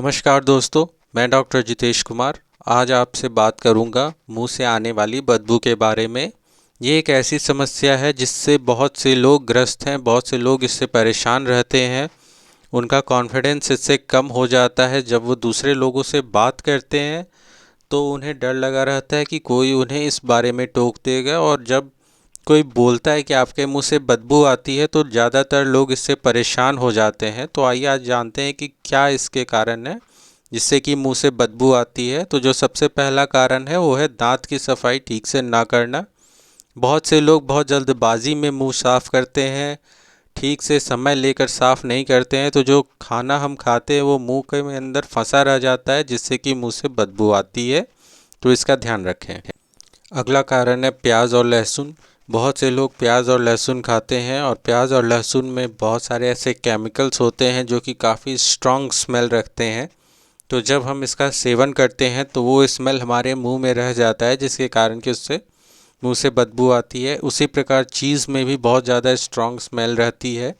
नमस्कार दोस्तों, मैं डॉक्टर जितेश कुमार आज आपसे बात करूंगा मुंह से आने वाली बदबू के बारे में। ये एक ऐसी समस्या है जिससे बहुत से लोग ग्रस्त हैं, बहुत से लोग इससे परेशान रहते हैं। उनका कॉन्फिडेंस इससे कम हो जाता है। जब वो दूसरे लोगों से बात करते हैं तो उन्हें डर लगा रहता है कि कोई उन्हें इस बारे में टोक देगा, और जब कोई बोलता है कि आपके मुंह से बदबू आती है तो ज़्यादातर लोग इससे परेशान हो जाते हैं। तो आइए आज जानते हैं कि क्या इसके कारण है जिससे कि मुंह से बदबू आती है। तो जो सबसे पहला कारण है वो है दांत की सफाई ठीक से ना करना। बहुत से लोग बहुत जल्दबाजी में मुंह साफ़ करते हैं, ठीक से समय लेकर साफ़ नहीं करते हैं, तो जो खाना हम खाते हैं वो मुंह के में अंदर फंसा रह जाता है जिससे कि मुंह से बदबू आती है। तो इसका ध्यान रखें। अगला कारण है प्याज और लहसुन। बहुत से लोग प्याज और लहसुन खाते हैं और प्याज और लहसुन में बहुत सारे ऐसे केमिकल्स होते हैं जो कि काफ़ी स्ट्रॉन्ग स्मेल रखते हैं। तो जब हम इसका सेवन करते हैं तो वो स्मेल हमारे मुंह में रह जाता है जिसके कारण कि उससे मुंह से बदबू आती है। उसी प्रकार चीज़ में भी बहुत ज़्यादा स्ट्रॉन्ग स्मेल रहती है,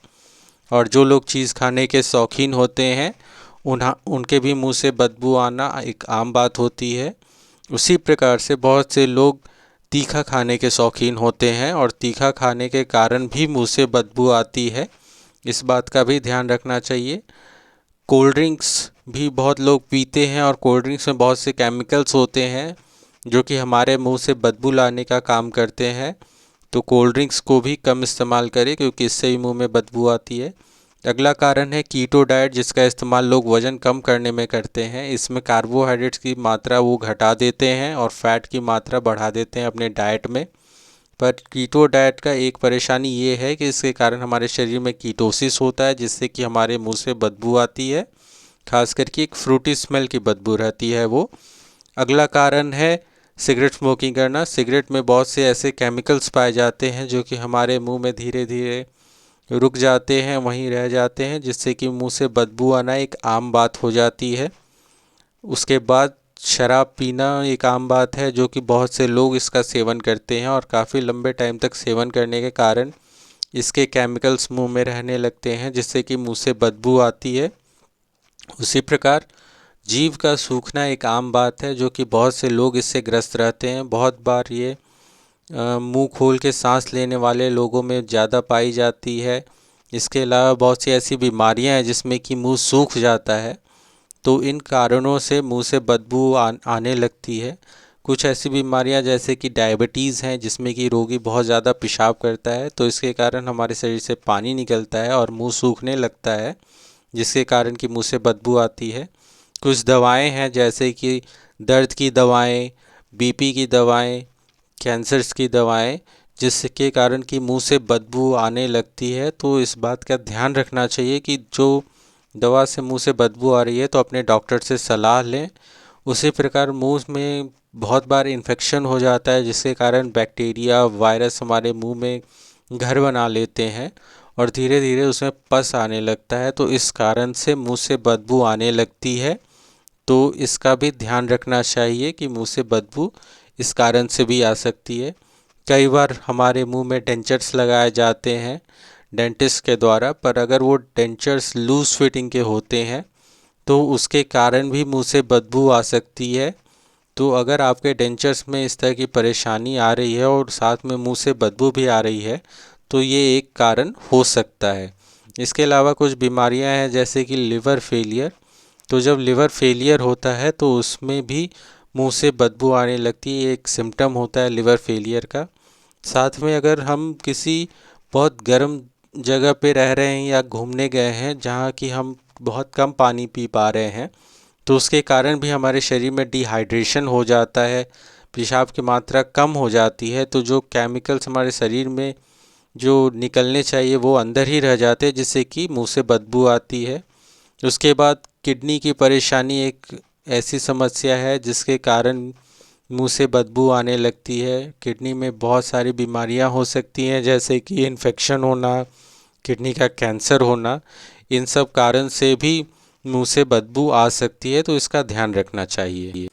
और जो लोग चीज़ खाने के शौकीन होते हैं उनके भी मुंह से बदबू आना एक आम बात होती है। उसी प्रकार से बहुत से लोग तीखा खाने के शौकीन होते हैं और तीखा खाने के कारण भी मुंह से बदबू आती है। इस बात का भी ध्यान रखना चाहिए। कोल्ड ड्रिंक्स भी बहुत लोग पीते हैं और कोल्ड ड्रिंक्स में बहुत से केमिकल्स होते हैं जो कि हमारे मुंह से बदबू लाने का काम करते हैं। तो कोल्ड ड्रिंक्स को भी कम इस्तेमाल करें क्योंकि इससे भी मुंह में बदबू आती है। अगला कारण है कीटो डाइट, जिसका इस्तेमाल लोग वज़न कम करने में करते हैं। इसमें कार्बोहाइड्रेट्स की मात्रा वो घटा देते हैं और फैट की मात्रा बढ़ा देते हैं अपने डाइट में। पर कीटो डाइट का एक परेशानी ये है कि इसके कारण हमारे शरीर में कीटोसिस होता है जिससे कि हमारे मुंह से बदबू आती है, खास करके एक फ्रूटी स्मेल की बदबू रहती है वो। अगला कारण है सिगरेट स्मोकिंग करना। सिगरेट में बहुत से ऐसे केमिकल्स पाए जाते हैं जो कि हमारे मुंह में धीरे धीरे रुक जाते हैं, वहीं रह जाते हैं, जिससे कि मुंह से बदबू आना एक आम बात हो जाती है। उसके बाद शराब पीना एक आम बात है जो कि बहुत से लोग इसका सेवन करते हैं और काफ़ी लंबे टाइम तक सेवन करने के कारण इसके केमिकल्स मुंह में रहने लगते हैं जिससे कि मुंह से बदबू आती है। उसी प्रकार जीभ का सूखना एक आम बात है जो कि बहुत से लोग इससे ग्रस्त रहते हैं। बहुत बार ये मुंह खोल के सांस लेने वाले लोगों में ज़्यादा पाई जाती है। इसके अलावा बहुत सी ऐसी बीमारियां हैं जिसमें कि मुंह सूख जाता है, तो इन कारणों से मुंह से बदबू आने लगती है। कुछ ऐसी बीमारियां जैसे कि डायबिटीज़ हैं जिसमें कि रोगी बहुत ज़्यादा पेशाब करता है, तो इसके कारण हमारे शरीर से पानी निकलता है और मुंह सूखने लगता है जिसके कारण कि मुंह से बदबू आती है। कुछ दवाएं हैं जैसे कि दर्द की दवाएं, बीपी की दवाएं, कैंसर्स की दवाएं, जिसके कारण कि मुंह से बदबू आने लगती है। तो इस बात का ध्यान रखना चाहिए कि जो दवा से मुंह से बदबू आ रही है तो अपने डॉक्टर से सलाह लें। उसी प्रकार मुंह में बहुत बार इन्फेक्शन हो जाता है जिसके कारण बैक्टीरिया वायरस हमारे मुंह में घर बना लेते हैं और धीरे धीरे उसमें पस आने लगता है, तो इस कारण से मुंह से बदबू आने लगती है। तो इसका भी ध्यान रखना चाहिए कि मुंह से बदबू इस कारण से भी आ सकती है। कई बार हमारे मुंह में डेंचर्स लगाए जाते हैं डेंटिस्ट के द्वारा, पर अगर वो डेंचर्स लूज फिटिंग के होते हैं तो उसके कारण भी मुंह से बदबू आ सकती है। तो अगर आपके डेंचर्स में इस तरह की परेशानी आ रही है और साथ में मुंह से बदबू भी आ रही है तो ये एक कारण हो सकता है। इसके अलावा कुछ बीमारियां हैं जैसे कि लिवर फेलियर। तो जब लिवर फेलियर होता है तो उसमें भी मुंह से बदबू आने लगती है, एक सिम्टम होता है लिवर फेलियर का। साथ में अगर हम किसी बहुत गर्म जगह पे रह रहे हैं या घूमने गए हैं जहाँ कि हम बहुत कम पानी पी पा रहे हैं तो उसके कारण भी हमारे शरीर में डिहाइड्रेशन हो जाता है, पेशाब की मात्रा कम हो जाती है, तो जो केमिकल्स हमारे शरीर में जो निकलने चाहिए वो अंदर ही रह जाते हैं जिससे कि मुंह से बदबू आती है। उसके बाद किडनी की परेशानी एक ऐसी समस्या है जिसके कारण मुंह से बदबू आने लगती है। किडनी में बहुत सारी बीमारियां हो सकती हैं जैसे कि इन्फेक्शन होना, किडनी का कैंसर होना, इन सब कारण से भी मुंह से बदबू आ सकती है, तो इसका ध्यान रखना चाहिए।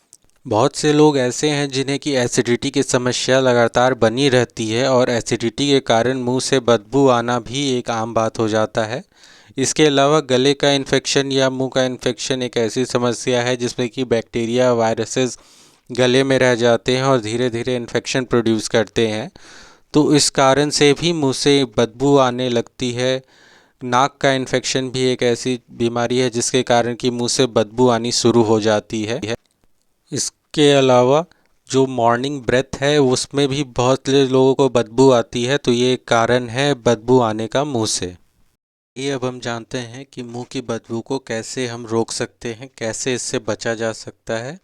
बहुत से लोग ऐसे हैं जिन्हें कि एसिडिटी की समस्या लगातार बनी रहती है और एसिडिटी के कारण मुंह से बदबू आना भी एक आम बात हो जाता है। इसके अलावा गले का इन्फेक्शन या मुंह का इन्फेक्शन एक ऐसी समस्या है जिसमें कि बैक्टीरिया वायरसेस गले में रह जाते हैं और धीरे धीरे इन्फेक्शन प्रोड्यूस करते हैं। तो इस कारण से भी मुंह से बदबू आने लगती है। नाक का इन्फेक्शन भी एक ऐसी बीमारी है जिसके कारण कि मुंह से बदबू आनी शुरू हो जाती है। इसके अलावा जो मॉर्निंग ब्रेथ है उसमें भी बहुत लोगों को बदबू आती है, तो ये एक कारण है बदबू आने का मुंह से। ये अब हम जानते हैं कि मुंह की बदबू को कैसे हम रोक सकते हैं, कैसे इससे बचा जा सकता है।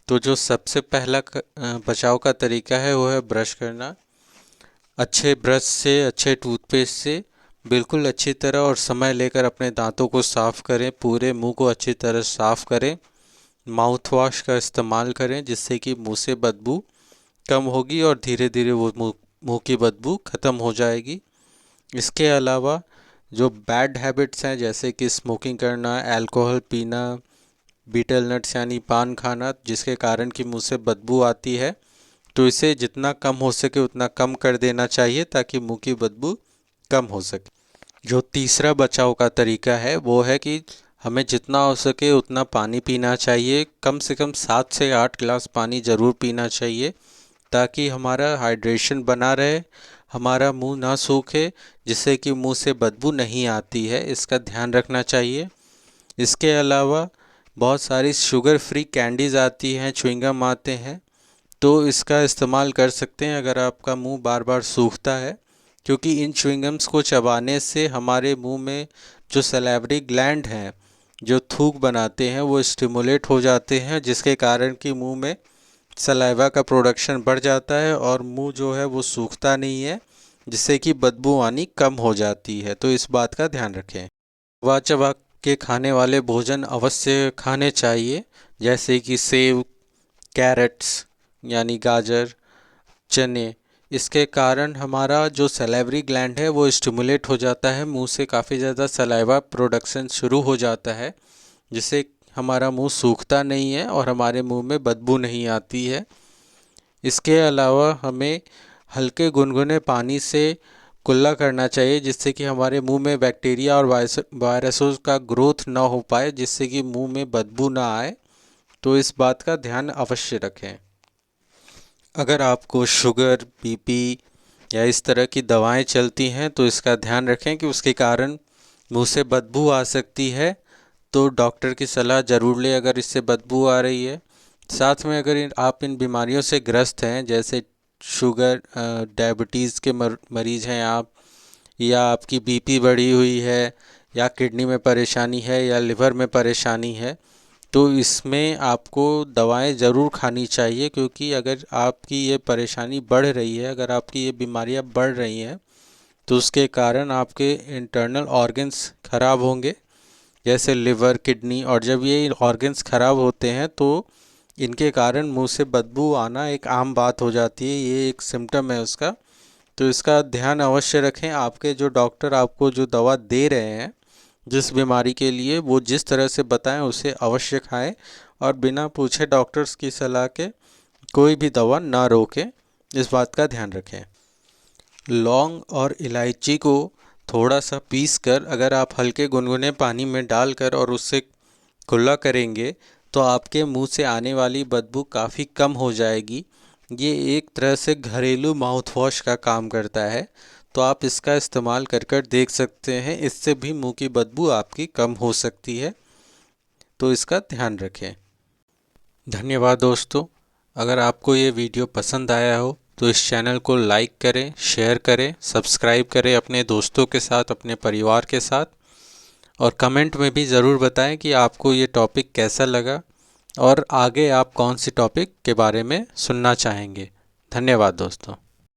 तो जो सबसे पहला बचाव का तरीका है वो है ब्रश करना। अच्छे ब्रश से, अच्छे टूथपेस्ट से बिल्कुल अच्छी तरह और समय लेकर अपने दांतों को साफ़ करें। पूरे मुंह को अच्छी तरह साफ़ करें। माउथ वॉश का इस्तेमाल करें जिससे कि मुंह से बदबू कम होगी और धीरे धीरे वो मुंह की बदबू ख़त्म हो जाएगी। इसके अलावा जो बैड हैबिट्स हैं जैसे कि स्मोकिंग करना, अल्कोहल पीना, बीटल नट्स यानी पान खाना, जिसके कारण कि मुंह से बदबू आती है, तो इसे जितना कम हो सके उतना कम कर देना चाहिए ताकि मुंह की बदबू कम हो सके। जो तीसरा बचाव का तरीका है वो है कि हमें जितना हो सके उतना पानी पीना चाहिए। कम से कम 7 से 8 गिलास पानी ज़रूर पीना चाहिए ताकि हमारा हाइड्रेशन बना रहे, हमारा मुंह ना सूखे, जिससे कि मुंह से बदबू नहीं आती है। इसका ध्यान रखना चाहिए। इसके अलावा बहुत सारी शुगर फ्री कैंडीज़ आती हैं, च्युइंगम आते हैं, तो इसका इस्तेमाल कर सकते हैं अगर आपका मुंह बार बार सूखता है, क्योंकि इन च्युइंगम्स को चबाने से हमारे मुंह में जो सैलिवरी ग्लैंड हैं जो थूक बनाते हैं वो स्टिमुलेट हो जाते हैं, जिसके कारण कि मुंह में सलाइवा का प्रोडक्शन बढ़ जाता है और मुंह जो है वो सूखता नहीं है, जिससे कि बदबू आनी कम हो जाती है। तो इस बात का ध्यान रखें। चबा चबा के खाने वाले भोजन अवश्य खाने चाहिए, जैसे कि सेब, कैरेट्स यानी गाजर, चने। इसके कारण हमारा जो सैलिवरी ग्लैंड है वो स्टिमुलेट हो जाता है, मुंह से काफ़ी ज़्यादा सलाइवा प्रोडक्शन शुरू हो जाता है, जिससे हमारा मुंह सूखता नहीं है और हमारे मुंह में बदबू नहीं आती है। इसके अलावा हमें हल्के गुनगुने पानी से कुल्ला करना चाहिए, जिससे कि हमारे मुंह में बैक्टीरिया और वायरसों का ग्रोथ ना हो पाए, जिससे कि मुंह में बदबू ना आए। तो इस बात का ध्यान अवश्य रखें। अगर आपको शुगर, बीपी या इस तरह की दवाएं चलती हैं तो इसका ध्यान रखें कि उसके कारण मुंह से बदबू आ सकती है, तो डॉक्टर की सलाह ज़रूर लें अगर इससे बदबू आ रही है। साथ में अगर आप इन बीमारियों से ग्रस्त हैं, जैसे शुगर, डायबिटीज़ के मरीज़ हैं आप, या आपकी बीपी बढ़ी हुई है, या किडनी में परेशानी है, या लिवर में परेशानी है, तो इसमें आपको दवाएं ज़रूर खानी चाहिए, क्योंकि अगर आपकी ये परेशानी बढ़ रही है, अगर आपकी ये बीमारियां बढ़ रही हैं, तो उसके कारण आपके इंटरनल ऑर्गन्स ख़राब होंगे, जैसे लिवर, किडनी। और जब ये ऑर्गन्स ख़राब होते हैं तो इनके कारण मुंह से बदबू आना एक आम बात हो जाती है, ये एक सिम्टम है उसका। तो इसका ध्यान अवश्य रखें। आपके जो डॉक्टर आपको जो दवा दे रहे हैं जिस बीमारी के लिए, वो जिस तरह से बताएं उसे अवश्य खाएं और बिना पूछे डॉक्टर्स की सलाह के कोई भी दवा ना रोकें, इस बात का ध्यान रखें। लौंग और इलायची को थोड़ा सा पीस कर अगर आप हल्के गुनगुने पानी में डालकर और उससे कुल्ला करेंगे तो आपके मुंह से आने वाली बदबू काफ़ी कम हो जाएगी। ये एक तरह से घरेलू माउथ वॉश का काम करता है, तो आप इसका इस्तेमाल कर कर देख सकते हैं। इससे भी मुंह की बदबू आपकी कम हो सकती है, तो इसका ध्यान रखें। धन्यवाद दोस्तों। अगर आपको ये वीडियो पसंद आया हो तो इस चैनल को लाइक करें, शेयर करें, सब्सक्राइब करें अपने दोस्तों के साथ, अपने परिवार के साथ, और कमेंट में भी ज़रूर बताएं कि आपको ये टॉपिक कैसा लगा और आगे आप कौन सी टॉपिक के बारे में सुनना चाहेंगे। धन्यवाद दोस्तों।